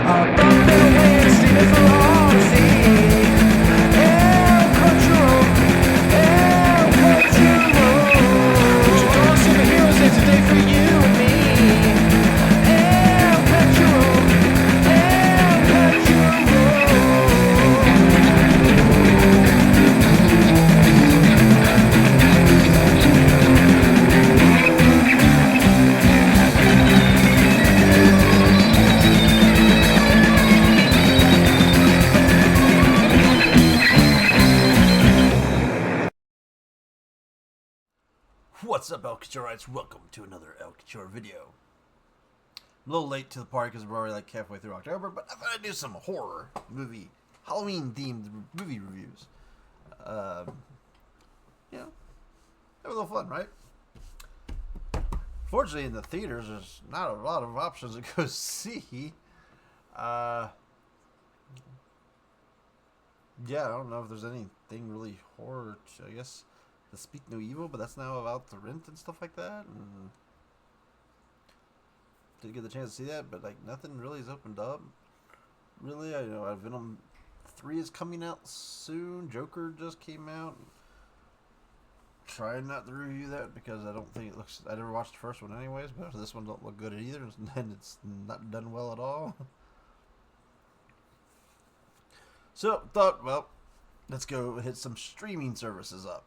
bumping away, streaming for all to see. El Cachorro, El Cachorro. There's a dawn superheroes here today for you and me. El Cachorro, El Cachorro. What's up, El Cachorrites? Welcome to another El Cachorro video. I'm a little late to the party because we're already like halfway through October, but I thought I'd do some horror movie, Halloween-themed movie reviews. You know, have a little fun, right? Fortunately, in the theaters, there's not a lot of options to go see. Yeah, I don't know if there's anything really horror, I guess. The Speak No Evil, but that's now about the Rent and stuff like that. And didn't get the chance to see that, but like nothing really has opened up. Really, I know Venom 3 is coming out soon. Joker just came out. Trying not to review that because I don't think it looks. I never watched the first one anyways, but this one don't look good either, and it's not done well at all. So thought, well, let's go hit some streaming services up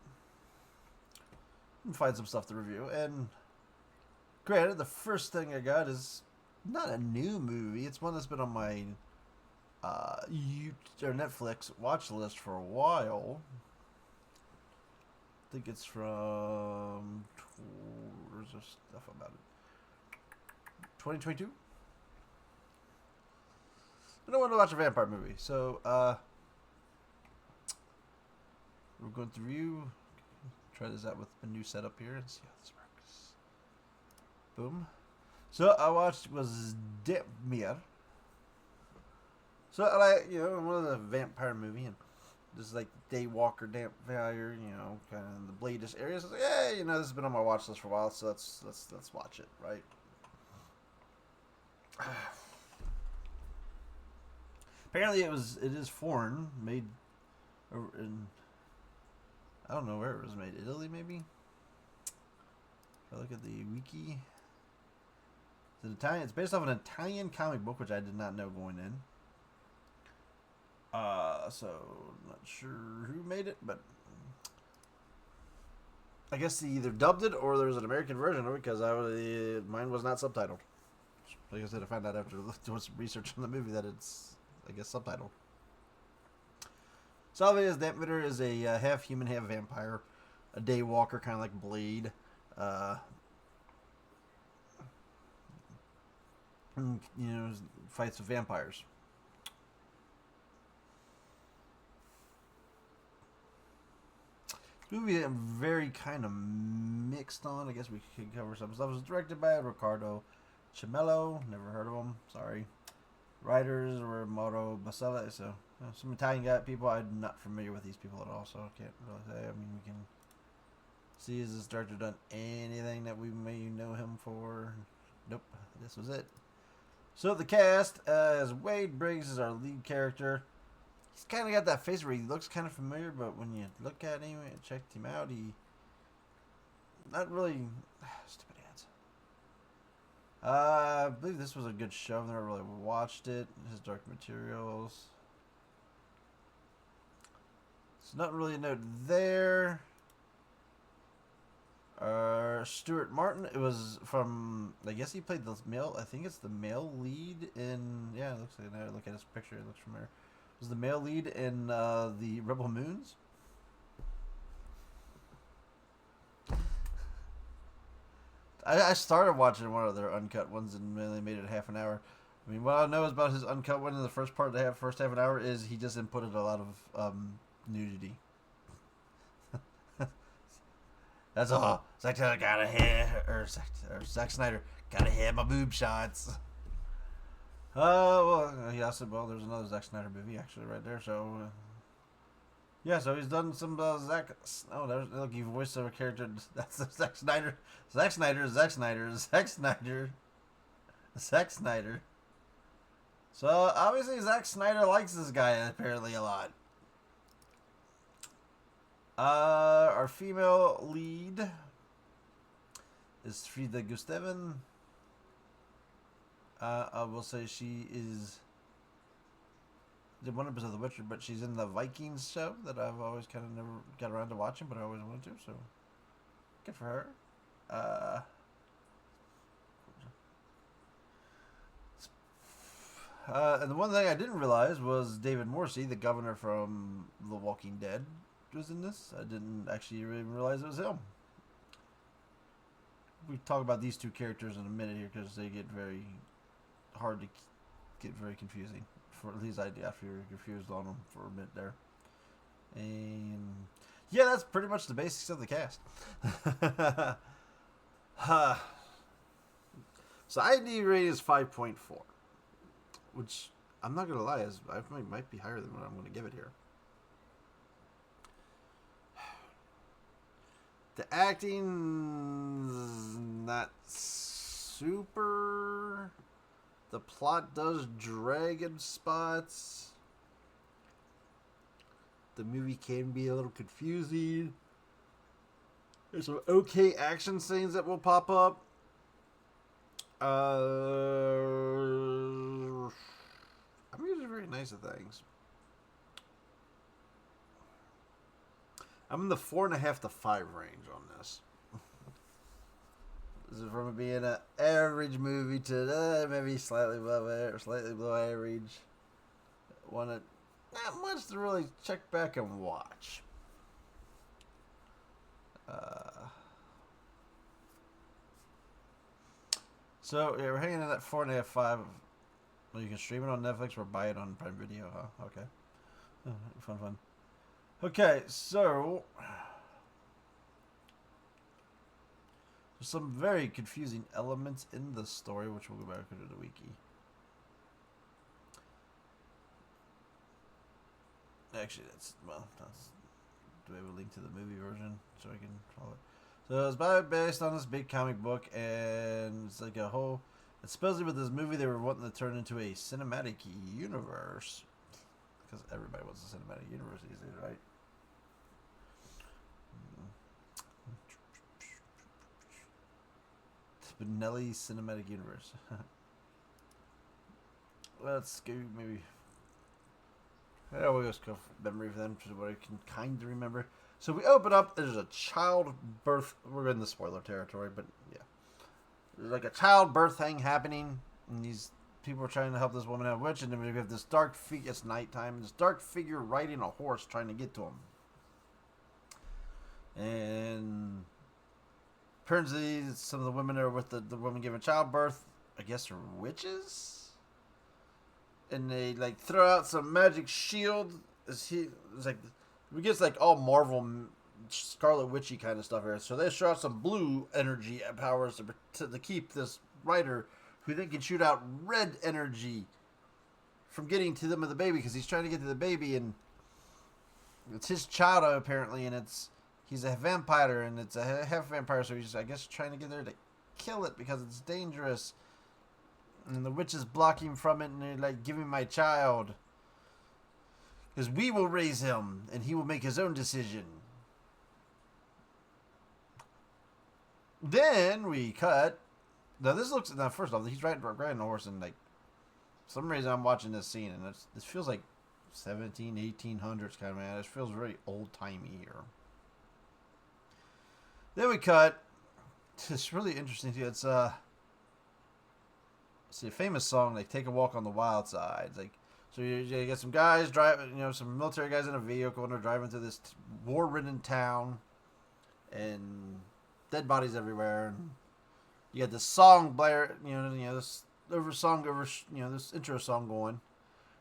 and find some stuff to review. And granted, the first thing I got is not a new movie. It's one that's been on my Netflix watch list for a while. I think it's from where's there stuff about it? 2022. I don't want to watch a vampire movie, so we're going to review. Try this out with the new setup here and see how this works. Boom. So I watched was Deadmere. So I like, one of the vampire movie, and this is like Daywalker vampire, kind of in the Bladish area. So I was like, hey, this has been on my watch list for a while, so let's watch it, right? Apparently it is foreign, made in, I don't know where it was made. Italy, maybe? If I look at the wiki. It's Italian. It's based off an Italian comic book, which I did not know going in. So not sure who made it, but I guess they either dubbed it or there's an American version of it because mine was not subtitled. Like I said, I found out after doing some research on the movie that it's, I guess, subtitled. Salem Deadmere is a half human, half vampire, a daywalker, kind of like Blade. Fights with vampires. Movie I'm very kind of mixed on. I guess we could cover some stuff. It was directed by Riccardo Cimello. Never heard of him. Sorry. Writers were Mauro Basella. So some Italian people. I'm not familiar with these people at all, so I can't really say. I mean, we can see, has this director done anything that we may know him for? Nope. This was it. So the cast, as Wade Briggs is our lead character. He's kind of got that face where he looks kind of familiar, but when you look at him and check him out, he not really stupid ads. I believe this was a good show. I've never really watched it. His Dark Materials. So not really a note there. Stuart Martin. It was from, I guess he played the male. I think it's the male lead in. Yeah, it looks like. Now look at his picture. It looks familiar. Was the male lead in the Rebel Moons? I started watching one of their uncut ones and they made it half an hour. I mean, what I know is about his uncut one in the first part of the first half an hour is he just inputted a lot of nudity. That's all. Zack Snyder gotta hit, or Zack Snyder gotta hit my boob shots. Well, yeah, I said, well, there's another Zack Snyder movie actually right there. So, yeah, so he's done some Zack. Oh, there's look, you voiced a character. That's Zack Snyder. Zack Snyder. Zack Snyder. Zack Snyder. Zack Snyder. So obviously Zack Snyder likes this guy apparently a lot. Our female lead is Frida Gustavin. I will say she is did one episode of The Witcher, but she's in the Vikings show that I've always kind of never got around to watching, but I always wanted to. So good for her. And the one thing I didn't realize was David Morrissey, the governor from The Walking Dead, was in this. I didn't actually even realize it was him. We talk about these two characters in a minute here because they get very hard to get very confusing. For at least I after you're confused on them for a minute there. And yeah, that's pretty much the basics of the cast. So ID rating is 5.4, which I'm not gonna lie, is I might be higher than what I'm gonna give it here. The acting's not super. The plot does drag in spots. The movie can be a little confusing. There's some okay action scenes that will pop up. I mean, they're very nice of things. I'm in the 4.5 to 5 range on this. This is from being an average movie to maybe slightly above it or slightly below average. One that not much to really check back and watch. So yeah, we're hanging in that 4.5, 5. Well, you can stream it on Netflix or buy it on Prime Video, huh? Okay. Fun. Okay, so there's some very confusing elements in the story, which we'll go back to the wiki. Actually, that's do we have a link to the movie version so I can follow it? So it's based on this big comic book, and it's like a whole. It's supposedly with this movie they were wanting to turn into a cinematic universe, because everybody wants a cinematic universe these days, right? Spinelli Cinematic Universe. Let's go maybe. Yeah, we'll just go for memory for them, which is what I can kind of remember. So we open up, there's a childbirth. We're in the spoiler territory, but yeah. There's like a childbirth thing happening, and these people are trying to help this woman out, witch, and then we have this dark figure, it's nighttime, this dark figure riding a horse trying to get to him. And apparently some of the women are with the woman giving childbirth, I guess are witches? And they like throw out some magic shield. It's like we get like all Marvel Scarlet Witchy kind of stuff here. So they throw out some blue energy powers to keep this writer, who then can shoot out red energy from getting to them with the baby, because he's trying to get to the baby, and it's his child apparently, and he's a vampire, and it's a half vampire, so he's I guess trying to get there to kill it because it's dangerous. And the witch is blocking from it, and they're like, "Give me my child, because we will raise him, and he will make his own decision." Then we cut. Now this looks. Now first off, he's riding a horse, and like, for some reason I'm watching this scene, and this feels like 1800s kind of man. It feels very old timey here. Then we cut. It's really interesting too. It's a famous song, like "Take a Walk on the Wild Side." It's like, so you get some guys driving, some military guys in a vehicle, and they're driving through this war-ridden town, and dead bodies everywhere. And you got this song blare, this this intro song going.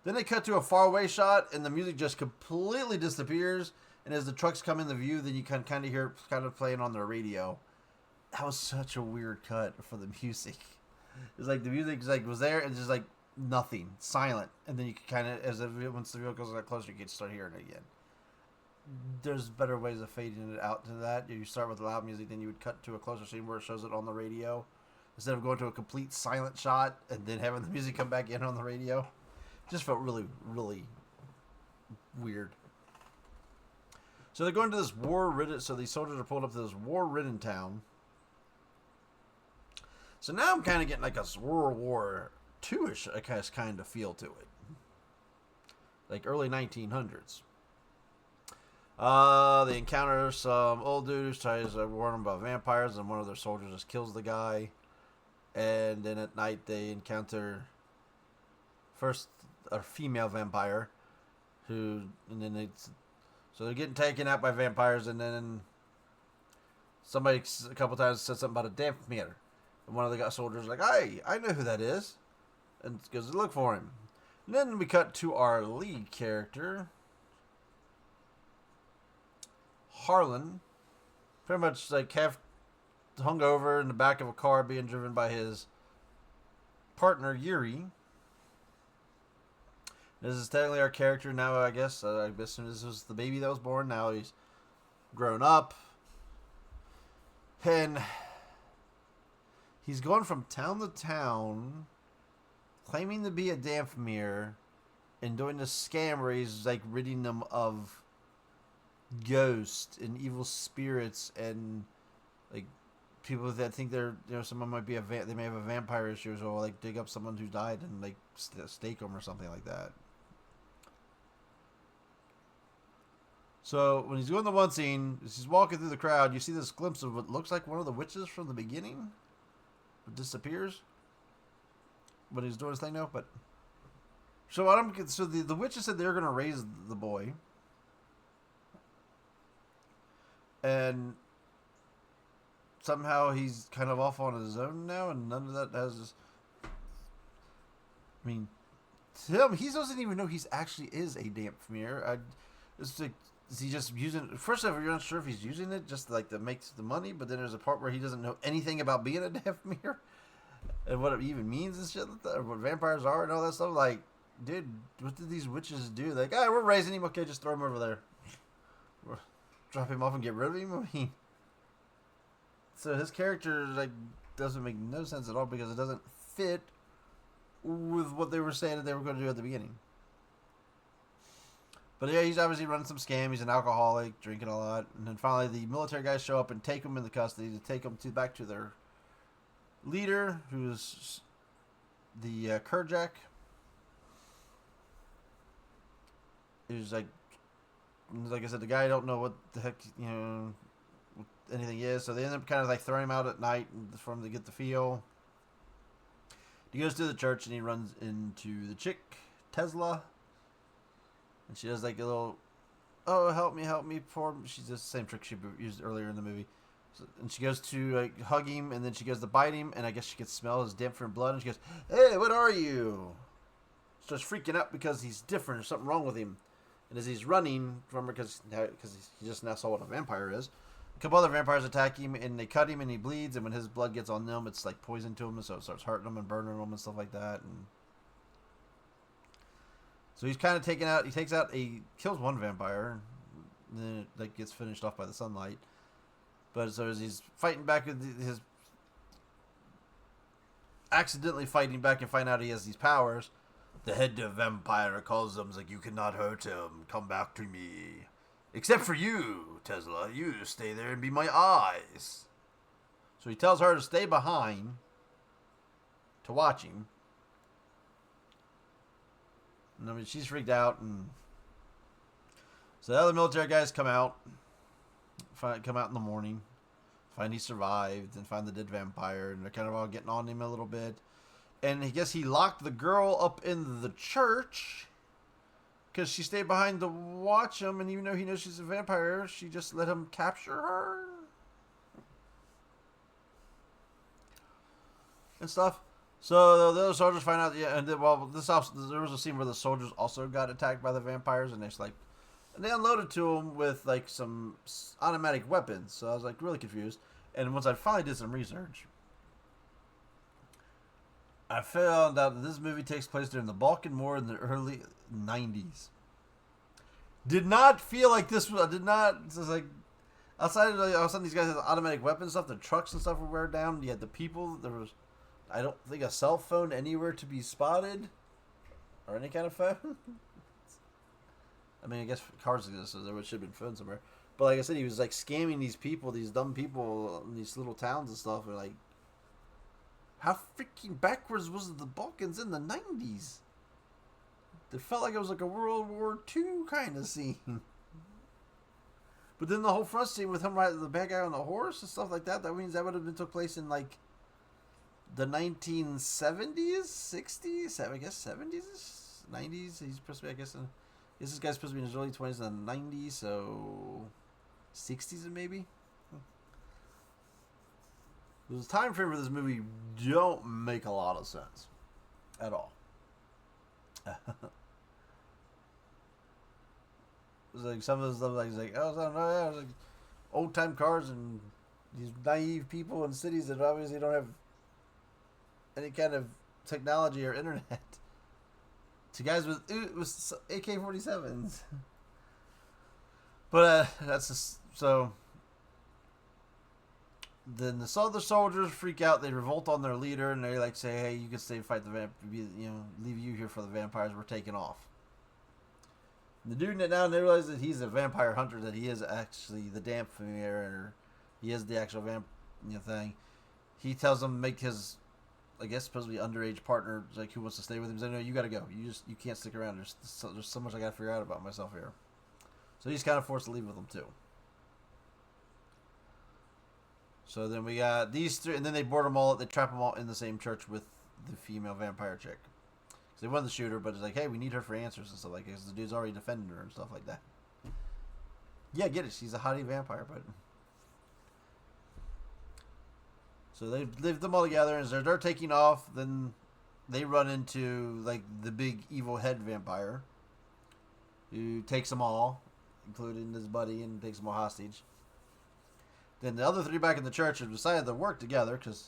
Then they cut to a faraway shot, and the music just completely disappears. And as the trucks come in the view, then you can kind of hear it kind of playing on the radio. That was such a weird cut for the music. It's like the music was there, and just like nothing, silent, and then you can kind of, once the vehicle goes closer, you can start hearing it again. There's better ways of fading it out to that. You start with loud music, then you would cut to a closer scene where it shows it on the radio, instead of going to a complete silent shot and then having the music come back in on the radio. Just felt really, really weird. So they're going to this war-ridden... So these soldiers are pulled up to this war-ridden town. So now I'm kind of getting like a World War II-ish kind of feel to it. Like early 1900s. They encounter some old dude who tries to warn them about vampires, and one of their soldiers just kills the guy. And then at night they encounter first a female vampire, and then so they're getting taken out by vampires, and then somebody a couple times said something about a damp mirror, and one of the soldiers is like, "Hey, I know who that is," and goes to look for him. And then we cut to our lead character, Harlan, pretty much like half hungover in the back of a car being driven by his partner, Yuri. This is technically our character now, I guess. I guess this was the baby that was born. Now he's grown up. And he's going from town to town, claiming to be a Dampmere, and doing this scam where he's like ridding them of ghosts and evil spirits and like people that think they're, someone might be they may have a vampire issue, or like dig up someone who died and like stake them or something like that. So when he's doing the one scene, as he's walking through the crowd, you see this glimpse of what looks like one of the witches from the beginning. It disappears when he's doing his thing now. But so the witches said they're going to raise the boy, and somehow he's kind of off on his own now, and none of that has. I mean, to him, he doesn't even know he's actually is a Dampmere. It's like, is he just using? First of all, you're not sure if he's using it just like to make the money, but then there's a part where he doesn't know anything about being a Dampmere and what it even means and shit, or what vampires are and all that stuff. Like, dude, what did these witches do? Like, all right, we're raising him. Okay, just throw him over there. Drop him off and get rid of him. I mean, so his character like doesn't make no sense at all because it doesn't fit with what they were saying that they were going to do at the beginning. But yeah, he's obviously running some scam. He's an alcoholic, drinking a lot, and then finally the military guys show up and take him into custody to take him back to their leader, who's the Kerjak. Who's like I said, the guy don't know what the heck what anything is, so they end up kind of like throwing him out at night for him to get the feel. He goes to the church and he runs into the chick, Tesla. And she does like a little, oh, help me, poor. She does the same trick she used earlier in the movie. So, and she goes to like hug him, and then she goes to bite him, and I guess she can smell his different blood, and she goes, hey, what are you? Starts freaking out because he's different, there's something wrong with him. And as he's running from her, because he just now saw what a vampire is, a couple other vampires attack him, and they cut him, and he bleeds, and when his blood gets on them, it's like poison to him, and so it starts hurting him and burning him and stuff like that, and so he's kind of kills one vampire, and then it like gets finished off by the sunlight. But so as he's fighting back with accidentally fighting back and find out he has these powers, the head of vampire calls him, like, you cannot hurt him, come back to me. Except for you, Tesla, you stay there and be my eyes. So he tells her to stay behind to watch him. And I mean, she's freaked out, and so the other military guys come out in the morning, find he survived, and find the dead vampire, and they're kind of all getting on him a little bit. And I guess he locked the girl up in the church because she stayed behind to watch him, and even though he knows she's a vampire, she just let him capture her and stuff. So the other soldiers find out, yeah, and then, well, there was a scene where the soldiers also got attacked by the vampires, and they unloaded to them with like some automatic weapons. So I was like really confused. And once I finally did some research, I found out that this movie takes place during the Balkan War in the early 90s. Did not feel like this was. It was like outside of all of a sudden these guys had automatic weapons stuff. The trucks and stuff were wear down. You had the people. There was, I don't think, a cell phone anywhere to be spotted. or any kind of phone. I mean, I guess cars exist, so there should have been phones somewhere. But like I said, he was like scamming these people, these dumb people in these little towns and stuff. And like, how freaking backwards was the Balkans in the 90s? It felt like it was like a World War II kind of scene. But then the whole front scene with him riding the bad guy on the horse and stuff like that, that means that would have been took place in like the 1970s, 60s, I guess 70s, 90s. He's supposed to be, I guess this guy's supposed to be in his early 20s and the 90s, so 60s maybe. The time frame for this movie don't make a lot of sense at all. It's like some of the stuff like, oh, I don't know, yeah, it's like old time cars and these naive people in cities that obviously don't have any kind of technology or internet. To guys with AK-47s. But that's just, so. Then the other soldiers freak out. They revolt on their leader, and they like say, "Hey, you can stay and fight the leave you here for the vampires. We're taking off." And the dude now they realize that he's a vampire hunter. That he is actually the vampire, or he is the actual thing. He tells them make his, I guess, supposedly underage partner like who wants to stay with him. He's like, "No, you got to go. You can't stick around. There's so much I got to figure out about myself here." So he's kind of forced to leave with them too. So then we got these three, and then they board them all. They trap them all in the same church with the female vampire chick. So they wanted to shoot her, but it's like, hey, we need her for answers and stuff like that. Because the dude's already defending her and stuff like that. Yeah, get it. She's a hottie vampire, but so they live them all together, and as they're taking off, then they run into like the big evil head vampire, who takes them all, including his buddy, and takes them all hostage. Then the other three back in the church have decided to work together because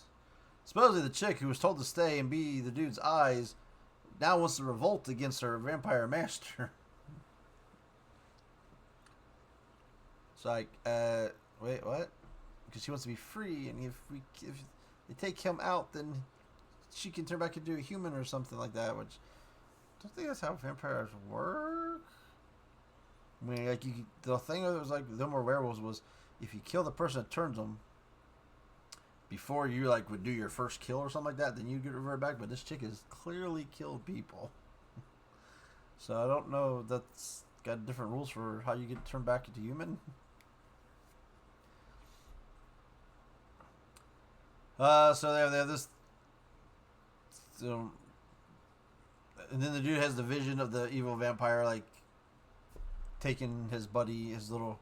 supposedly the chick who was told to stay and be the dude's eyes now wants to revolt against her vampire master. It's like, wait, what? Because she wants to be free, and if they take him out, then she can turn back into a human or something like that. Which I don't think that's how vampires work. I mean, like the thing that was like them or werewolves was, if you kill the person that turns them before you like would do your first kill or something like that, then you get reverted back. But this chick has clearly killed people, so I don't know. That's got different rules for how you get turned back into human. So they have this. So, and then the dude has the vision of the evil vampire like taking his buddy, his little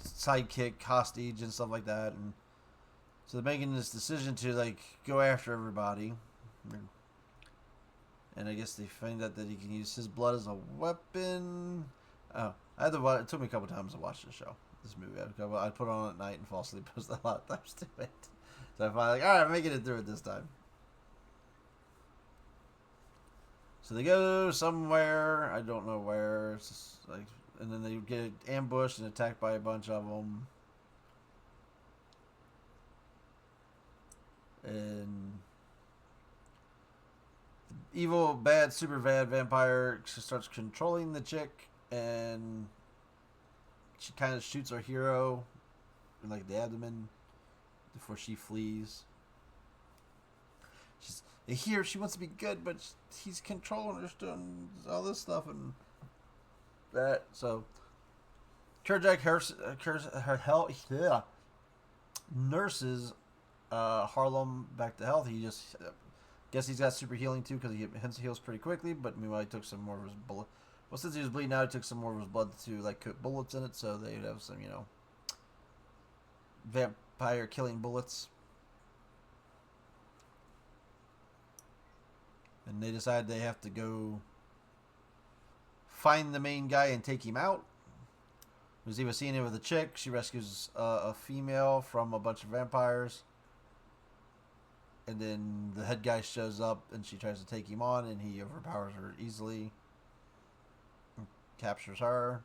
sidekick hostage and stuff like that, and so they're making this decision to like go after everybody, and I guess they find out that he can use his blood as a weapon. Oh, I had to watch, it took me a couple times to watch this movie. I'd put it on at night and fall asleep. It was a lot of times to it, so I finally like, all right, I'm making it through it this time. So they go somewhere, I don't know where. It's just like, and then they get ambushed and attacked by a bunch of them. And the evil, bad, super bad vampire starts controlling the chick, and she kind of shoots our hero in like the abdomen before she flees. They hear she wants to be good, but he's controlling her, doing all this stuff and that. So Kerjak nurses Harlem back to health. He just guess he's got super healing too because he heals pretty quickly. But meanwhile, he took some more of his bullet. Well, since he was bleeding out, he took some more of his blood to like put bullets in it, so they'd have some vampire killing bullets. And they decide they have to go find the main guy and take him out. Because he was seeing it with a chick. She rescues a female from a bunch of vampires. And then the head guy shows up and she tries to take him on, and he overpowers her easily. And captures her.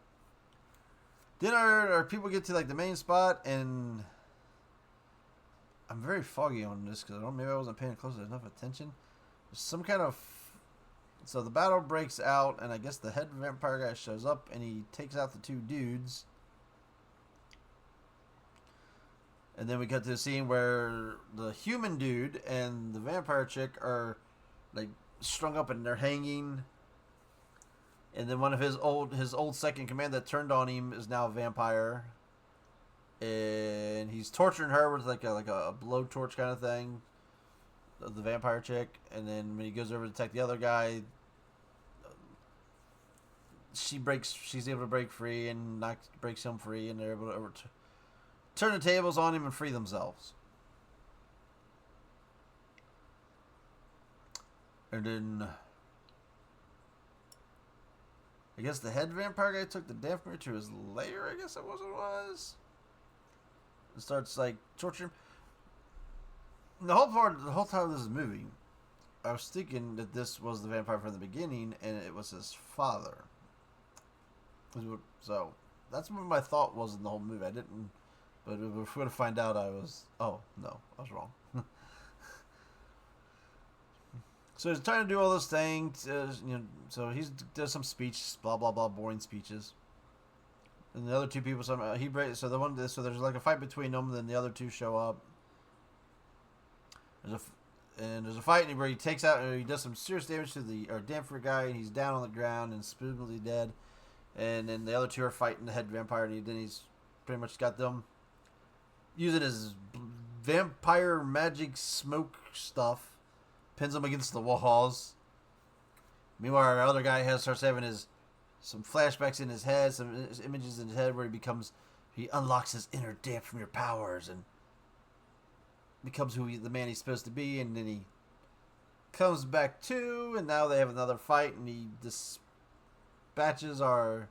Then our people get to like the main spot, and I'm very foggy on this because maybe I wasn't paying close enough attention. Some kind of So the battle breaks out, and I guess the head vampire guy shows up, and he takes out the two dudes. And then we cut to a scene where the human dude and the vampire chick are like strung up and they're hanging. And then one of his old second command that turned on him is now a vampire. And he's torturing her with like a blowtorch kind of thing, the vampire chick. And then when he goes over to attack the other guy, she's able to break free and breaks him free, and they're able to turn the tables on him and free themselves. And then I guess the head vampire guy took the Daphne to his lair, I guess that was what it was. And starts like torturing him. The whole time of this movie, I was thinking that this was the vampire from the beginning and it was his father. So that's what my thought was in the whole movie. I didn't, but if we're going to find out, I was wrong. So he's trying to do all those things, so he does some speech, blah blah blah, boring speeches. And the other two people, so there's like a fight between them. And then the other two show up. There's a fight where he takes out, he does some serious damage to the Danford guy, and he's down on the ground and spoonfully dead. And then the other two are fighting the head vampire, and then he's pretty much got them using his vampire magic smoke stuff, pins them against the walls. Meanwhile, our other guy starts having some flashbacks in his head, some images in his head where he unlocks his inner Dampmere powers and becomes the man he's supposed to be, and then he comes back to, and now they have another fight, and he dispatches our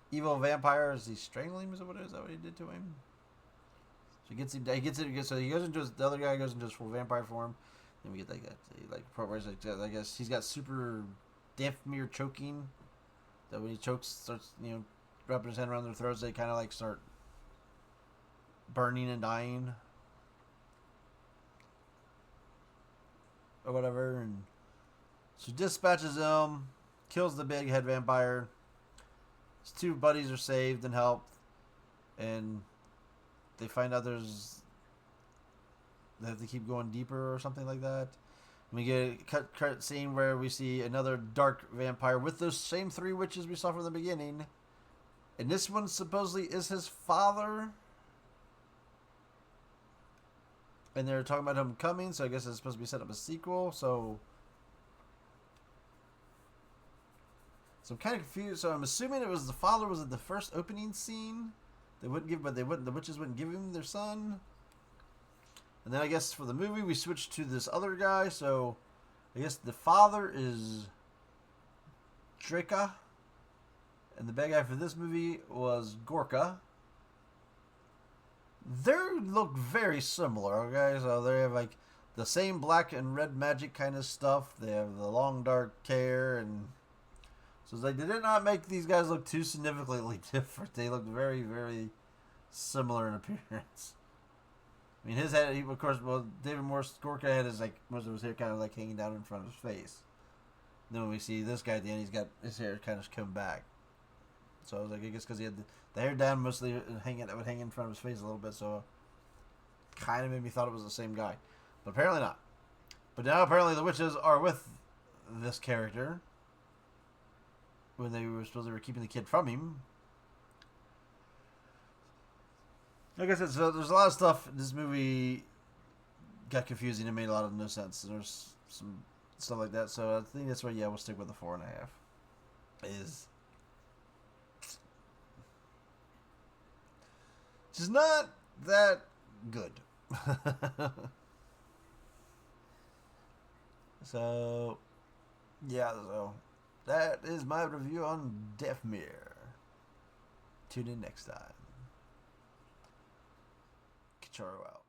evil vampire. Is he strangling him? Is that what it is? Is that what he did to him? So he goes into the other guy goes into his full vampire form. Then we get I guess he's got super Dampmere choking. That when he chokes, starts wrapping his hand around their throats, they kind of like start burning and dying or whatever. And she dispatches him, kills the big head vampire. His two buddies are saved and helped, and they find out they have to keep going deeper or something like that. And we get a cut scene where we see another dark vampire with those same three witches we saw from the beginning, and this one supposedly is his father. And they're talking about him coming, so I guess it's supposed to be set up a sequel. So I'm kind of confused. So I'm assuming it was the father was in the first opening scene. The witches wouldn't give him their son. And then I guess for the movie we switched to this other guy. So I guess the father is Draka, and the bad guy for this movie was Gorka. They look very similar, okay? So they have like the same black and red magic kind of stuff. They have the long dark hair, and so they did not make these guys look too significantly different. They look very, very similar in appearance. I mean, his head, of course, David Morse Gorka had most of his hair kind of like hanging down in front of his face. Then when we see this guy at the end, he's got his hair kind of come back. So I was like, I guess because he had the hair down mostly that would hang in front of his face a little bit, so kind of made me thought it was the same guy. But apparently not. But now apparently the witches are with this character when they were keeping the kid from him. Like I said, so there's a lot of stuff. This movie got confusing and made a lot of no sense. And there's some stuff like that. So I think that's why, we'll stick with the 4.5. Is just not that good. So that is my review on Dampmere. Tune in next time. Cachorro out.